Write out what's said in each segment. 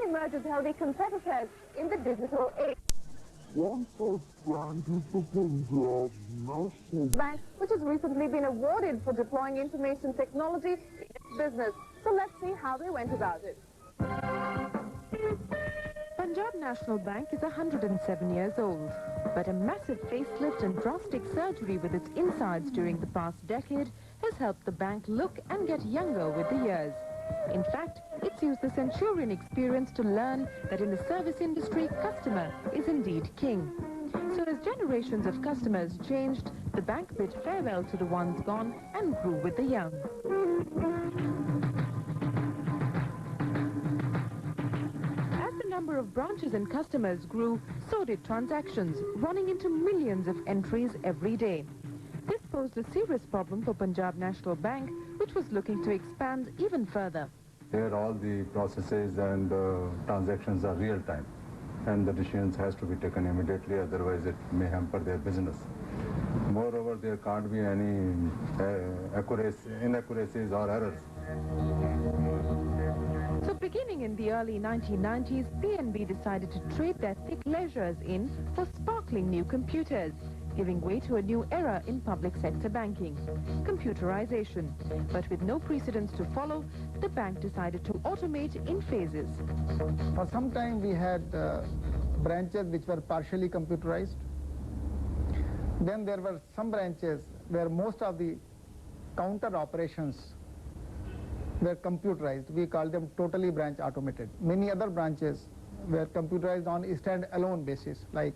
emerge as healthy competitors in the digital age. One such branch is the Punjab National Bank, which has recently been awarded for deploying information technology in its business. So let's see how they went about it. Punjab National Bank is 107 years old, but a massive facelift and drastic surgery with its insides during the past decade has helped the bank look and get younger with the years. In fact, it's used the Centurion experience to learn that in the service industry, customer is indeed king. So as generations of customers changed, the bank bid farewell to the ones gone and grew with the young. As the number of branches and customers grew, so did transactions, running into millions of entries every day. This posed a serious problem for Punjab National Bank, which was looking to expand even further. Here all the processes and transactions are real time, and the decisions has to be taken immediately, otherwise it may hamper their business. Moreover, there can't be any inaccuracies or errors. So beginning in the early 1990s, PNB decided to trade their thick ledgers in for sparkling new computers, giving way to a new era in public sector banking, computerization. But with no precedents to follow, the bank decided to automate in phases. For some time we had branches which were partially computerized. Then there were some branches where most of the counter operations were computerized. We call them totally branch automated. Many other branches were computerized on a stand-alone basis, like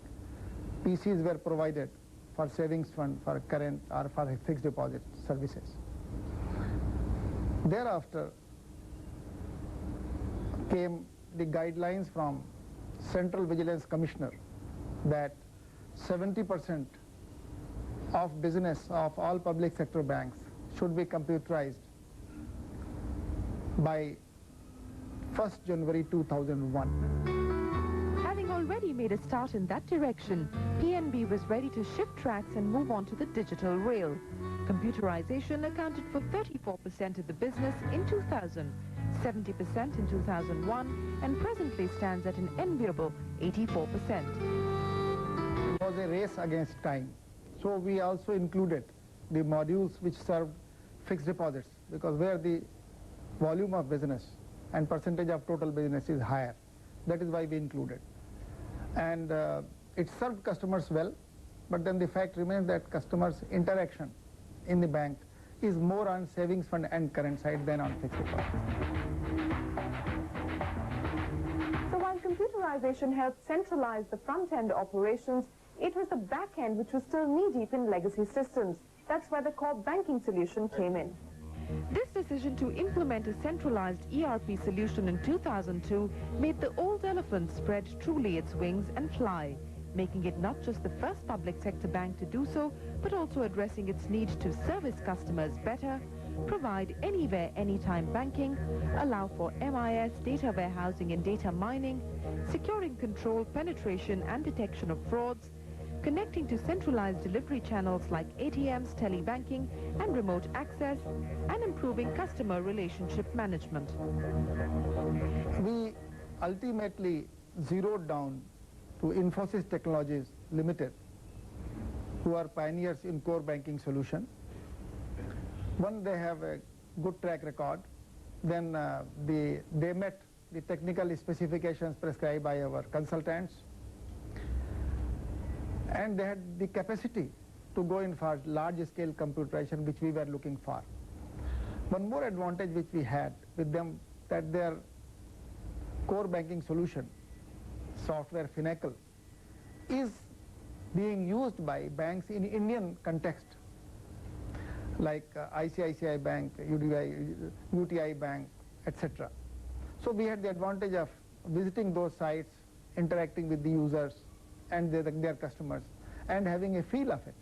PCs were provided for savings fund, for current or for fixed deposit services. Thereafter came the guidelines from Central Vigilance Commissioner that 70% of business of all public sector banks should be computerized by 1st January 2001. Having already made a start in that direction, PNB was ready to shift tracks and move on to the digital rail. Computerization accounted for 34% of the business in 2000, 70% in 2001, and presently stands at an enviable 84%. It was a race against time. So we also included the modules which served fixed deposits, because where the volume of business and percentage of total business is higher. That is why we included. And it served customers well, but then the fact remains that customers' interaction in the bank is more on savings fund and current side than on fixed deposits. So while computerization helped centralize the front-end operations, it was the back-end which was still knee-deep in legacy systems. That's where the core banking solution came in. This decision to implement a centralized ERP solution in 2002 made the old elephant spread truly its wings and fly, making it not just the first public sector bank to do so, but also addressing its need to service customers better, provide anywhere, anytime banking, allow for MIS, data warehousing and data mining, securing control, penetration and detection of frauds, connecting to centralized delivery channels like ATMs, telebanking and remote access, and improving customer relationship management. We ultimately zeroed down to Infosys Technologies Limited, who are pioneers in core banking solution. One, they have a good track record. Then they met the technical specifications prescribed by our consultants. And they had the capacity to go in for large-scale computerization, which we were looking for. One more advantage which we had with them, that their core banking solution, software Finacle, is being used by banks in Indian context, like ICICI Bank, UTI Bank, etc. So we had the advantage of visiting those sites, interacting with the users and their customers, and having a feel of it.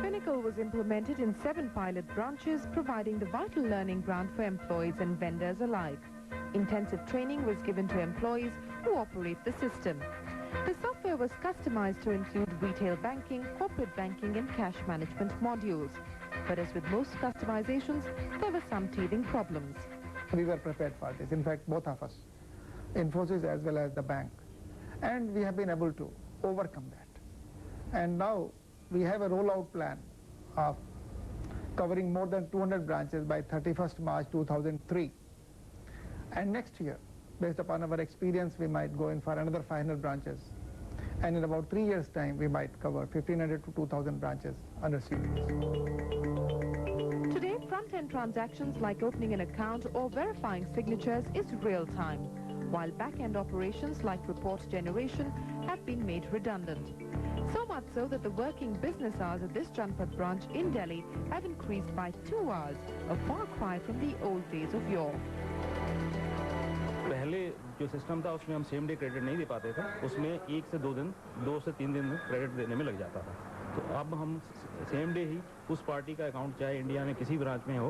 Finacle was implemented in 7 pilot branches, providing the vital learning ground for employees and vendors alike. Intensive training was given to employees who operate the system. The software was customized to include retail banking, corporate banking and cash management modules. But as with most customizations, there were some teething problems. we were prepared for this. In fact, both of us, Infosys as well as the bank. And we have been able to overcome that. And now we have a rollout plan of covering more than 200 branches by 31st March 2003. And next year, based upon our experience, we might go in for another 500 branches. And in about 3 years' time, we might cover 1,500 to 2,000 branches under CNBC. Today, front-end transactions like opening an account or verifying signatures is real-time, while back-end operations like report generation have been made redundant. So much so that the working business hours at this Janpat branch in Delhi have increased by 2 hours, a far cry from the old days of yore. पहले जो system था उसमें हम same day credit नहीं दे पाते थे, उसमें 1 से 2 दिन, 2 से 3 दिन क्रेडिट देने में लग जाता था। तो अब हम सेम डे ही उस पार्टी का अकाउंट चाहे इंडिया में किसी ब्रांच में हो,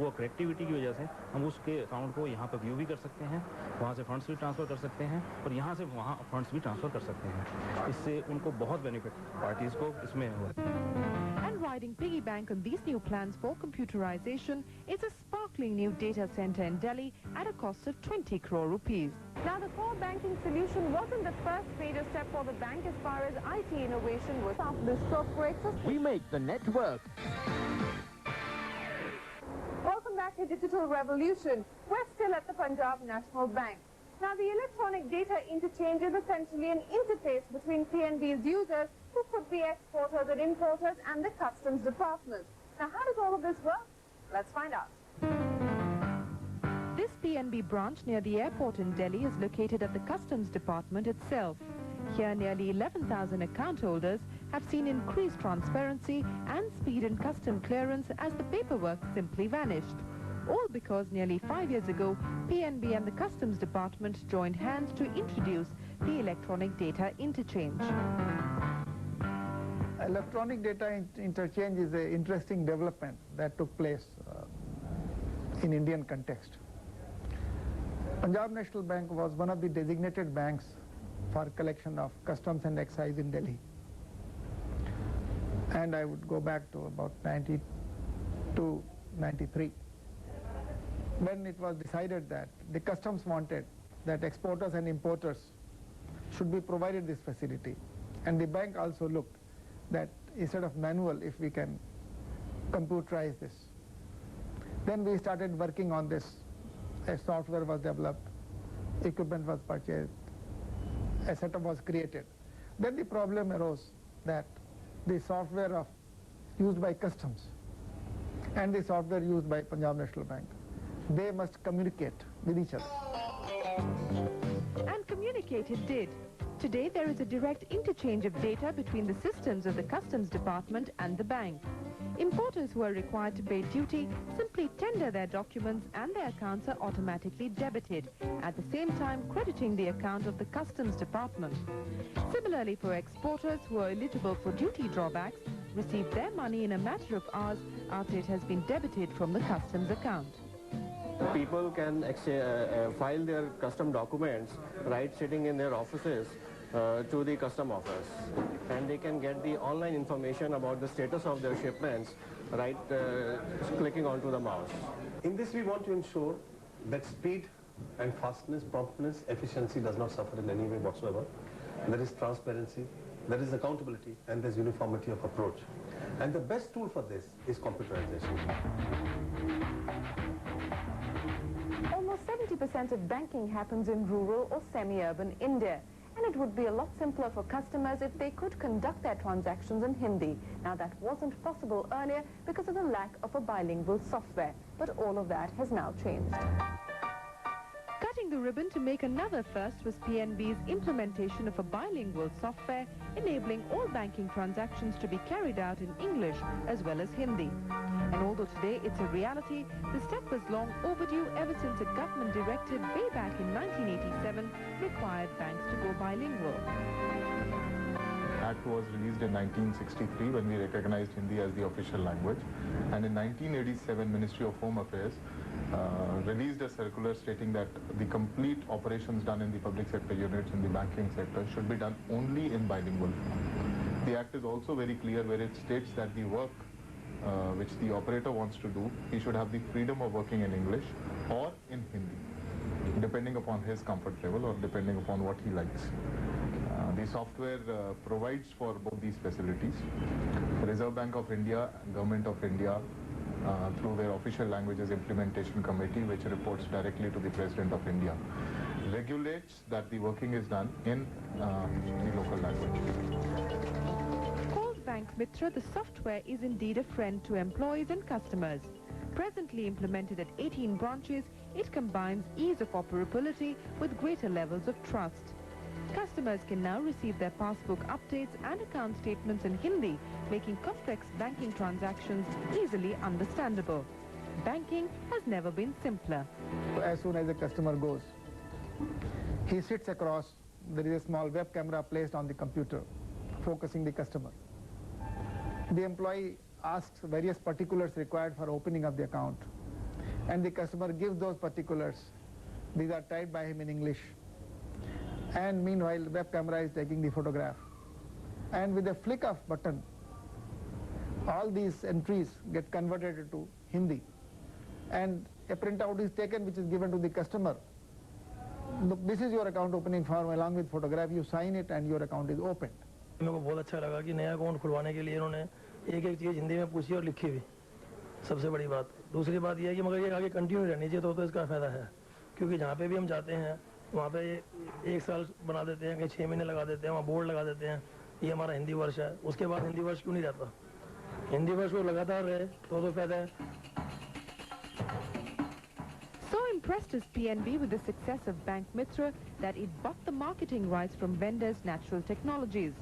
वो कनेक्टिविटी की वजह से हम उसके अकाउंट को यहाँ पर व्यू भी कर सकते हैं, वहाँ से फंड्स भी ट्रांसफ़र कर सकते हैं और यहाँ से वहाँ फंड्स भी ट्रांसफ़र कर सकते हैं। इससे उनको बहुत बेनिफिट पार्टीज़ को इसमें हुआ। And riding piggy bank on these new plans for computerization is a sparkling new data center in Delhi at a cost of 20 crore rupees. Now, the core banking solution wasn't the first major step for the bank as far as IT innovation was. After this short break, We make the network. welcome back to Digital Revolution. We're still at the Punjab National Bank. Now, the electronic data interchange is essentially an interface between PNB's users, who could be exporters and importers, and the customs department. Now, how does all of this work? Let's find out. This PNB branch near the airport in Delhi is located at the customs department itself. Here, nearly 11,000 account holders have seen increased transparency and speed in custom clearance as the paperwork simply vanished. All because nearly 5 years ago, PNB and the Customs Department joined hands to introduce the electronic data interchange. Electronic data interchange is an interesting development that took place in Indian context. Punjab National Bank was one of the designated banks for collection of customs and excise in Delhi. And I would go back to about 92, 93. When it was decided that the customs wanted that exporters and importers should be provided this facility. And the bank also looked that instead of manual, if we can computerize this. Then we started working on this. A software was developed, equipment was purchased, a setup was created. Then the problem arose that the software used by customs and the software used by Punjab National Bank, they must communicate with each other. And communicate it did. Today there is a direct interchange of data between the systems of the Customs Department and the bank. Importers who are required to pay duty simply tender their documents and their accounts are automatically debited, at the same time crediting the account of the Customs Department. Similarly, for exporters who are eligible for duty drawbacks, receive their money in a matter of hours after it has been debited from the customs account. People can file their custom documents right sitting in their offices to the custom office, and they can get the online information about the status of their shipments right clicking onto the mouse. In this, we want to ensure that speed and fastness, promptness, efficiency does not suffer in any way whatsoever. There is transparency, there is accountability, and there's uniformity of approach. And the best tool for this is computerization. Almost 70% of banking happens in rural or semi-urban India. And it would be a lot simpler for customers if they could conduct their transactions in Hindi. Now, that wasn't possible earlier because of the lack of a bilingual software. But all of that has now changed. Cutting the ribbon to make another first was PNB's implementation of a bilingual software enabling all banking transactions to be carried out in English as well as Hindi. And although today it's a reality, the step was long overdue ever since a government directive way back in 1987 required banks to go bilingual. Act was released in 1963 when we recognized Hindi as the official language, and in 1987 Ministry of Home Affairs released a circular stating that the complete operations done in the public sector units in the banking sector should be done only in bilingual form. The Act is also very clear where it states that the work which the operator wants to do, he should have the freedom of working in English or in Hindi, depending upon his comfort level or depending upon what he likes. The software provides for both these facilities. The Reserve Bank of India, Government of India, through their Official Languages Implementation Committee, which reports directly to the President of India, regulates that the working is done in the local language. Called BancMate's, the software is indeed a friend to employees and customers. Presently implemented at 18 branches, it combines ease of operability with greater levels of trust. Customers can now receive their passbook updates and account statements in Hindi, making complex banking transactions easily understandable. Banking has never been simpler. As soon as a customer goes, he sits across, there is a small web camera placed on the computer, focusing the customer. The employee asks various particulars required for opening of the account, and the customer gives those particulars. These are typed by him in English. And meanwhile, the web camera is taking the photograph. And with a flick of button, all these entries get converted into Hindi. And a printout is taken which is given to the customer. Look, this is your account opening form along with photograph. You sign it and your account is opened. मेरे को बहुत अच्छा लगा कि नया account खुलवाने के लिए इन्होंने एक चीज़ हिंदी में पूछी और लिखी हुई, सबसे बड़ी बात। दूसरी बात यह है कि मगर ये आगे कंटिन्यू रहनी चाहिए तो इसका फ़ायदा है, क्योंकि जहाँ पे भी हम जाते हैं वहाँ पे 1 साल बना देते हैं, कहीं 6 महीने लगा देते हैं, वहाँ बोर्ड लगा देते हैं, ये हमारा हिंदी वर्ष है। उसके बाद हिंदी वर्ष क्यों नहीं रहता? हिंदी वर्ष वो लगातार रहे तो फ़ायदा है। So impressed is PNB with the success of BancMate's that it bought the marketing rights from vendors Natural Technologies.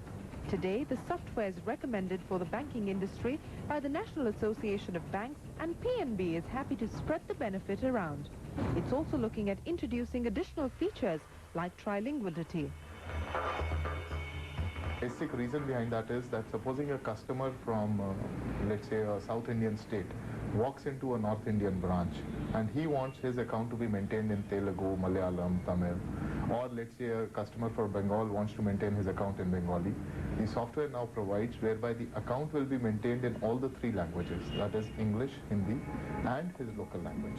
Today, the software is recommended for the banking industry by the National Association of Banks, and PNB is happy to spread the benefit around. It's also looking at introducing additional features like trilinguality. Basic reason behind that is that supposing a customer from, let's say, a South Indian state walks into a North Indian branch and he wants his account to be maintained in Telugu, Malayalam, Tamil, or let's say a customer for Bengal wants to maintain his account in Bengali, the software now provides whereby the account will be maintained in all the 3 languages, that is English, Hindi, and his local language.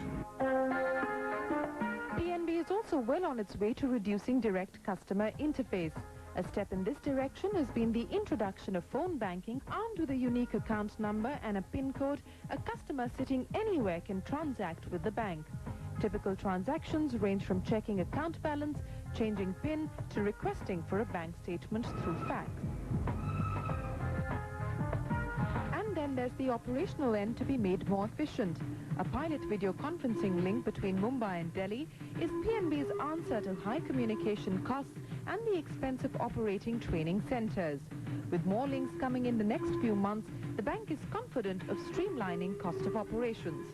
PNB is also well on its way to reducing direct customer interface. A step in this direction has been the introduction of phone banking. Armed with a unique account number and a PIN code, a customer sitting anywhere can transact with the bank. Typical transactions range from checking account balance, changing PIN, to requesting for a bank statement through fax. And then there's the operational end to be made more efficient. A pilot video conferencing link between Mumbai and Delhi is PNB's answer to high communication costs and the expense of operating training centers. With more links coming in the next few months, the bank is confident of streamlining cost of operations.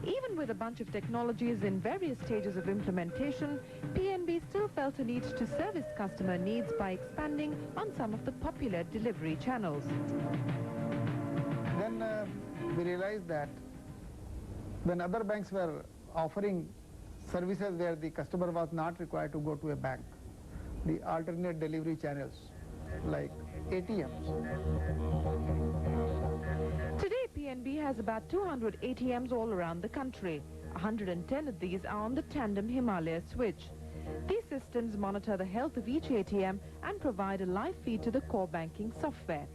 Even with a bunch of technologies in various stages of implementation, PNB still felt a need to service customer needs by expanding on some of the popular delivery channels. Then we realized that when other banks were offering services where the customer was not required to go to a bank, the alternate delivery channels like ATMs. Today, PNB has about 200 ATMs all around the country. 110 of these are on the tandem Himalaya switch. These systems monitor the health of each ATM and provide a live feed to the core banking software.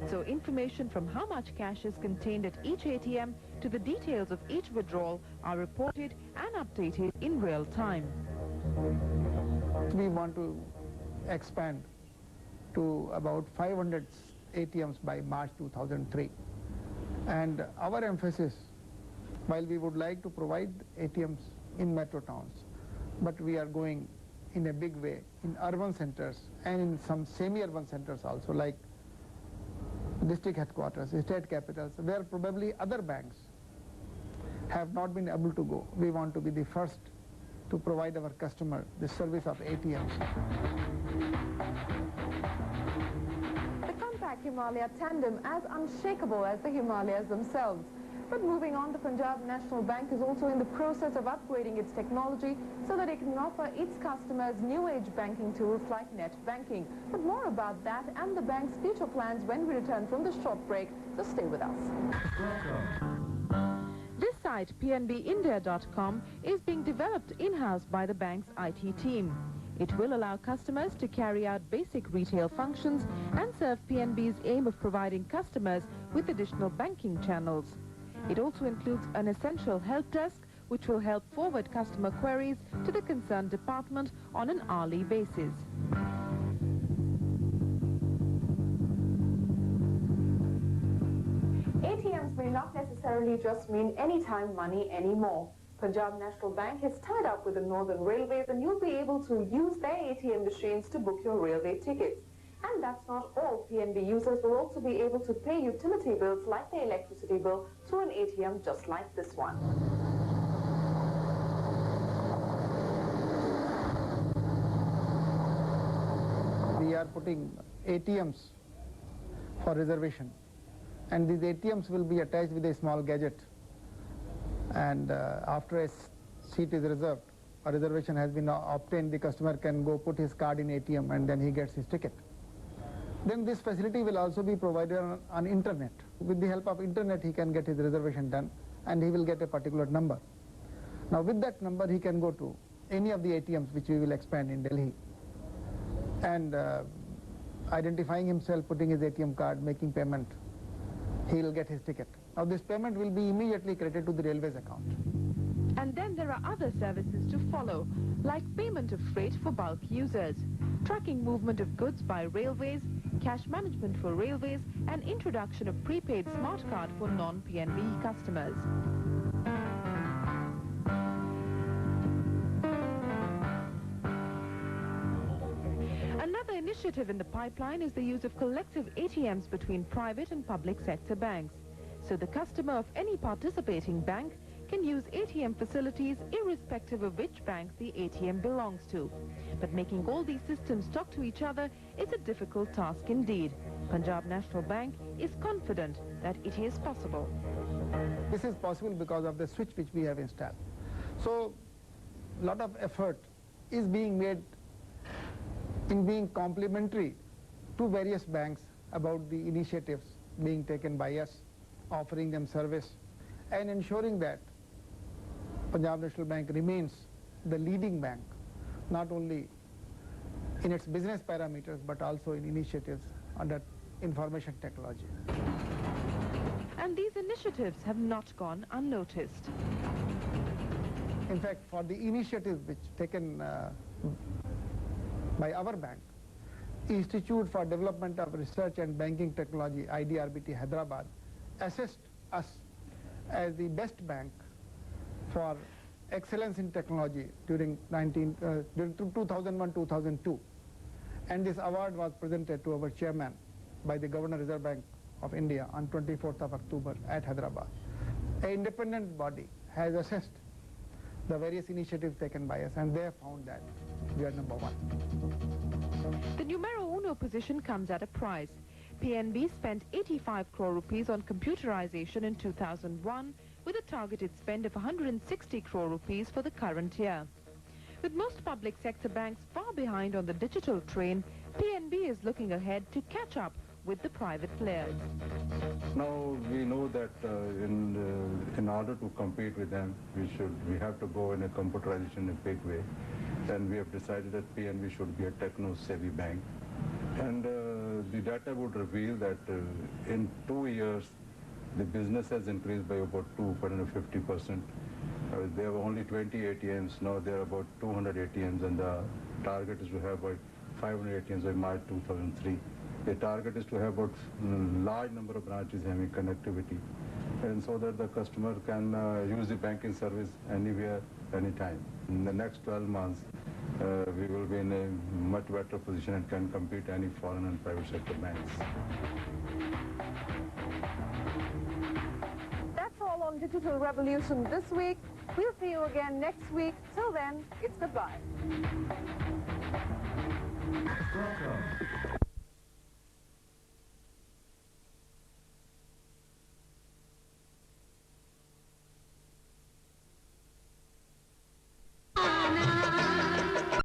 So information from how much cash is contained at each ATM to the details of each withdrawal are reported and updated in real time. We want to expand to about 500 ATMs by March 2003. And our emphasis, while we would like to provide ATMs in metro towns, but we are going in a big way in urban centers and in some semi-urban centers also, like district headquarters, state capitals, where probably other banks have not been able to go. We want to be the first to provide our customer the service of ATMs. The compact Himalaya tandem as unshakable as the Himalayas themselves. But moving on, the Punjab National Bank is also in the process of upgrading its technology so that it can offer its customers new age banking tools like net banking. But more about that and the bank's future plans when we return from the short break, so stay with us. This site, pnbindia.com, is being developed in-house by the bank's IT team. It will allow customers to carry out basic retail functions and serve PNB's aim of providing customers with additional banking channels. It also includes an essential help desk which will help forward customer queries to the concerned department on an hourly basis. ATMs may not necessarily just mean anytime money anymore. Punjab National Bank has tied up with the Northern Railways and you'll be able to use their ATM machines to book your railway tickets. And that's not all. PNB users will also be able to pay utility bills like their electricity bill through an ATM just like this one. We are putting ATMs for reservation, and these ATMs will be attached with a small gadget, and after a seat is reserved, a reservation has been obtained, the customer can go put his card in ATM and then he gets his ticket. Then this facility will also be provided on internet. With the help of internet he can get his reservation done and he will get a particular number. Now with that number he can go to any of the ATMs which we will expand in Delhi and identifying himself, putting his ATM card, making payment, he will get his ticket. Now this payment will be immediately credited to the railways account. And then there are other services to follow, like payment of freight for bulk users, tracking movement of goods by railways, cash management for railways, and introduction of prepaid smart card for non-PNB customers. Another initiative in the pipeline is the use of collective ATMs between private and public sector banks. So the customer of any participating bank can use ATM facilities irrespective of which bank the ATM belongs to. But making all these systems talk to each other is a difficult task indeed. Punjab National Bank is confident that it is possible. This is possible because of the switch which we have installed. So a lot of effort is being made in being complementary to various banks about the initiatives being taken by us, offering them service and ensuring that Punjab National Bank remains the leading bank, not only in its business parameters but also in initiatives under information technology. And these initiatives have not gone unnoticed. In fact, for the initiatives which taken by our bank, Institute for Development of Research and Banking Technology, IDRBT Hyderabad, assessed us as the best bank for excellence in technology during 2001-2002, and this award was presented to our chairman by the Governor Reserve Bank of India on 24th of October at Hyderabad. An independent body has assessed the various initiatives taken by us and they have found that we are number one. The numero uno position comes at a price. PNB spent 85 crore rupees on computerization in 2001 with a targeted spend of 160 crore rupees for the current year. With most public sector banks far behind on the digital train, PNB is looking ahead to catch up with the private players. Now we know that in order to compete with them, we have to go in a computerization in a big way. And we have decided that PNB should be a techno-savvy bank. And the data would reveal that in 2 years, the business has increased by about 250%. There were only 20 ATMs, now there are about 200 ATMs, and the target is to have about 500 ATMs by March 2003. The target is to have about large number of branches having connectivity, and so that the customer can use the banking service anywhere, anytime. In the next 12 months, we will be in a much better position and can compete any foreign and private sector banks. That's all on Digital Revolution this week. We'll see you again next week. Till then, it's goodbye.